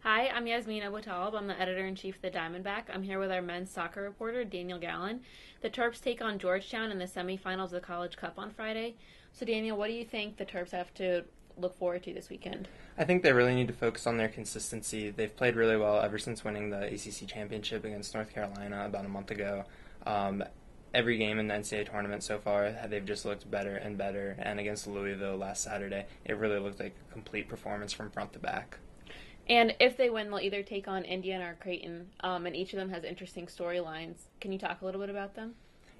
Hi, I'm Yasmeen Abutaleb. I'm the editor-in-chief of the Diamondback. I'm here with our men's soccer reporter, Daniel Gallen. The Terps take on Georgetown in the semifinals of the College Cup on Friday. So, Daniel, what do you think the Terps have to look forward to this weekend? I think they really need to focus on their consistency. They've played really well ever since winning the ACC championship against North Carolina about a month ago. Um, every game in the NCAA tournament so far, they've just looked better and better. And against Louisville last Saturday, it really looked like a complete performance from front to back. And if they win, they'll either take on Indiana or Creighton, and each of them has interesting storylines. Can you talk a little bit about them?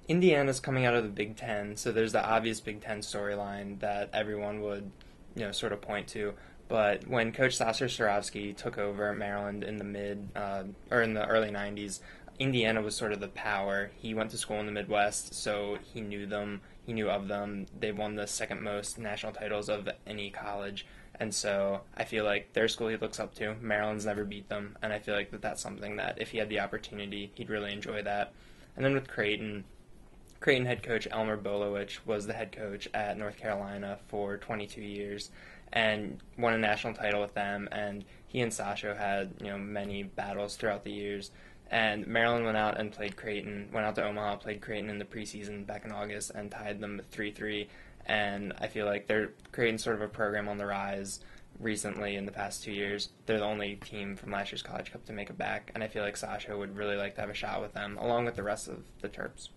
Indiana's coming out of the Big Ten, so there's the obvious Big Ten storyline that everyone would, sort of point to. But when Coach Sasser Swarovski took over Maryland in the or in the early '90s, Indiana was sort of the power. He went to school in the Midwest, so he knew them. He knew of them. They won the second most national titles of any college, and so I feel like their school he looks up to. Maryland's never beat them, and I feel like that's something that if he had the opportunity, he'd really enjoy that. And then with Creighton head coach Elmer Bolowich was the head coach at North Carolina for 22 years and won a national title with them. And he and Sasho had many battles throughout the years. And Maryland went out and played Creighton, went out to Omaha, played Creighton in the preseason back in August, and tied them 3-3. And I feel like they're Creighton's sort of a program on the rise recently in the past 2 years. They're the only team from last year's College Cup to make it back, and I feel like Sasha would really like to have a shot with them, along with the rest of the Terps.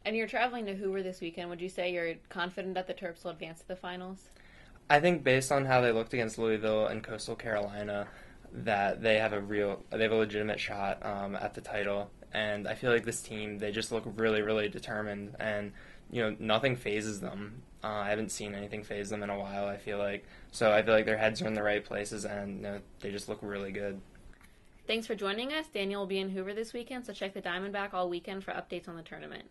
And you're traveling to Hoover this weekend. Would you say you're confident that the Terps will advance to the finals? I think based on how they looked against Louisville and Coastal Carolina, that they have a legitimate shot at the title. And I feel like this team, they just look really, really determined, and nothing phases them. I haven't seen anything phase them in a while. I feel like their heads are in the right places, and they just look really good. Thanks for joining us. Daniel will be in Hoover this weekend, so check the Diamondback all weekend for updates on the tournament.